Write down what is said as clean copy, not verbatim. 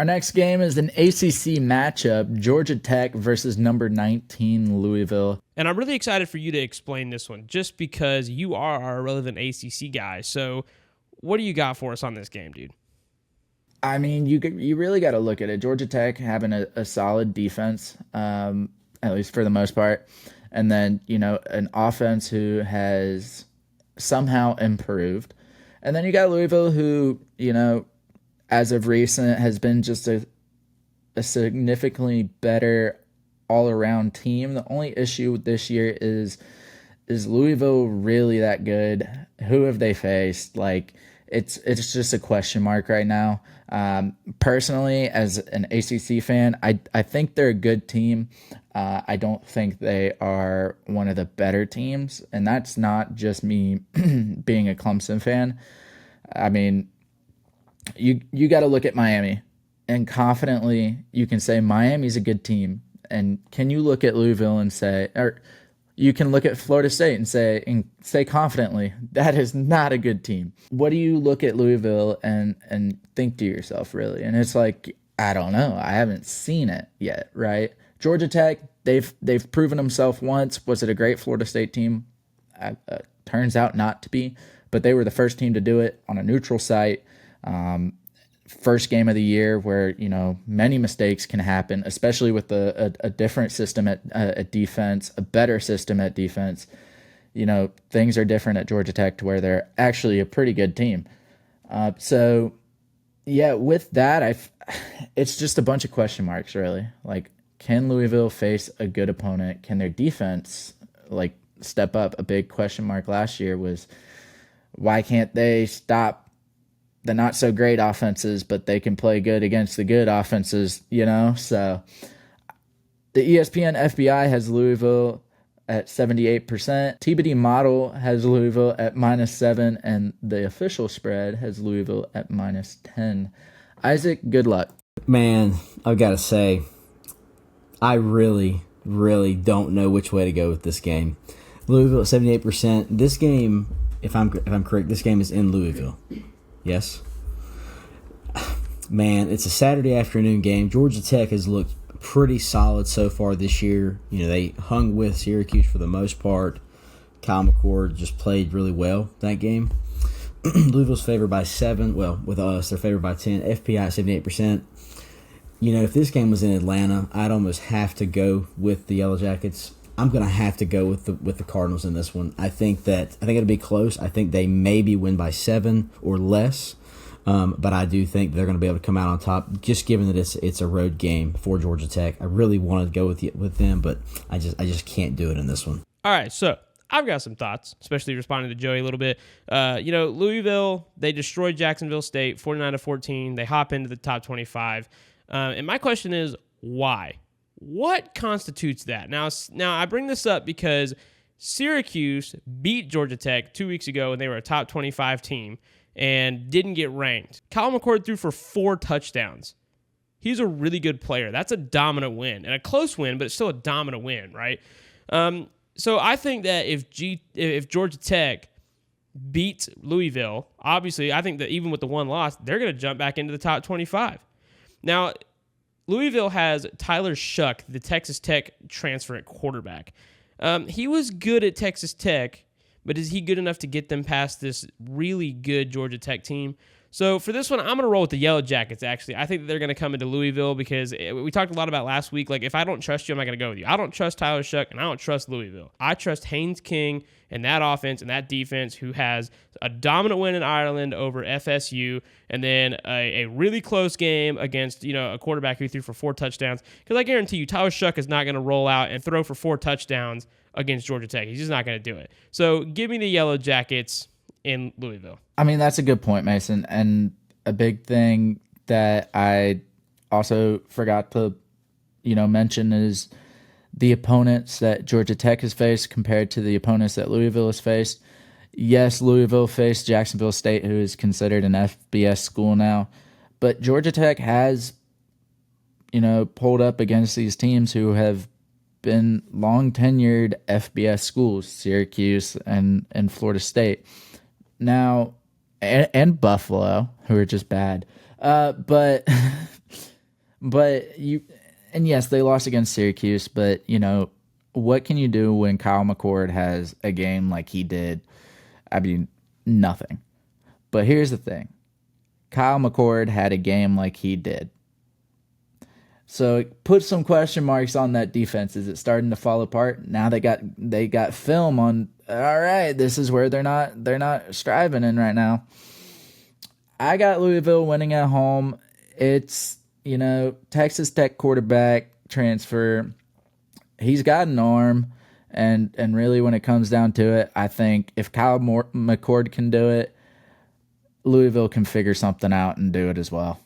Our next game is an ACC matchup, Georgia Tech versus number 19 Louisville. And I'm really excited for you to explain this one just because you are our relevant ACC guy. So what do you got for us on this game, dude? I mean, you really got to look at it. Georgia Tech having a solid defense, at least for the most part. And then, an offense who has somehow improved. And then you got Louisville who, as of recent, has been just a significantly better all-around team. The only issue this year is Louisville really that good? Who have they faced? It's just a question mark right now. Personally, as an ACC fan, I think they're a good team. I don't think they are one of the better teams, and that's not just me being a Clemson fan. I mean, you got to look at Miami, and confidently you can say Miami's a good team. And can you look at Louisville and say, or you can look at Florida State and say confidently, that is not a good team. What do you look at Louisville and think to yourself, really? And it's like, I don't know. I haven't seen it yet, right? Georgia Tech, they've proven themselves once. Was it a great Florida State team? Turns out not to be, but they were the first team to do it on a neutral site. First game of the year where, many mistakes can happen, especially with a different system at defense, a better system at defense. Things are different at Georgia Tech to where they're actually a pretty good team. So, yeah, with that, it's just a bunch of question marks, really. Like, can Louisville face a good opponent? Can their defense, step up? A big question mark last year was, why can't they stop the not so great offenses, but they can play good against the good offenses, So the ESPN FBI has Louisville at 78%. TBD model has Louisville at -7, and the official spread has Louisville at -10. Isaac, good luck. Man, I've got to say, I really, really don't know which way to go with this game. Louisville at 78%. This game, if I'm correct, this game is in Louisville. Yes. Man, it's a Saturday afternoon game. Georgia Tech has looked pretty solid so far this year. They hung with Syracuse for the most part. Kyle McCord just played really well that game. Louisville's favored by 7. Well, with us, they're favored by 10. FPI at 78%. If this game was in Atlanta, I'd almost have to go with the Yellow Jackets. I'm going to have to go with the Cardinals in this one. I think it'll be close. I think they maybe win by 7 or less. But I do think they're going to be able to come out on top, just given that it's a road game for Georgia Tech. I really wanted to go with them, but I just can't do it in this one. All right, so I've got some thoughts, especially responding to Joey a little bit. Louisville, they destroyed Jacksonville State 49-14. They hop into the top 25. And my question is, why? What constitutes that? Now I bring this up because Syracuse beat Georgia Tech 2 weeks ago, and they were a top 25 team and didn't get ranked. Kyle McCord threw for 4 touchdowns. He's a really good player. That's a dominant win, and a close win, but it's still a dominant win, right? So I think that if Georgia Tech beats Louisville, obviously I think that even with the one loss, they're going to jump back into the top 25. Now, Louisville has Tyler Shuck, the Texas Tech transfer at quarterback. He was good at Texas Tech, but is he good enough to get them past this really good Georgia Tech team? So for this one, I'm going to roll with the Yellow Jackets, actually. I think that they're going to come into Louisville because we talked a lot about last week. If I don't trust you, I'm not going to go with you. I don't trust Tyler Shuck, and I don't trust Louisville. I trust Haynes King and that offense and that defense, who has a dominant win in Ireland over FSU, and then a really close game against a quarterback who threw for 4 touchdowns. Because I guarantee you, Tyler Shuck is not going to roll out and throw for 4 touchdowns against Georgia Tech. He's just not going to do it. So give me the Yellow Jackets in Louisville. I mean, that's a good point, Mason. And a big thing that I also forgot to, mention is the opponents that Georgia Tech has faced compared to the opponents that Louisville has faced. Yes, Louisville faced Jacksonville State, who is considered an FBS school now, but Georgia Tech has, pulled up against these teams who have been long-tenured FBS schools, Syracuse and Florida State. Now, and Buffalo, who are just bad. But But and yes, they lost against Syracuse, but what can you do when Kyle McCord has a game like he did? I mean, nothing. But here's the thing. Kyle McCord had a game like he did. So put some question marks on that defense. Is it starting to fall apart? Now they got film on. All right, this is where they're not striving in right now. I got Louisville winning at home. It's Texas Tech quarterback transfer. He's got an arm, and really when it comes down to it, I think if Kyle McCord can do it, Louisville can figure something out and do it as well.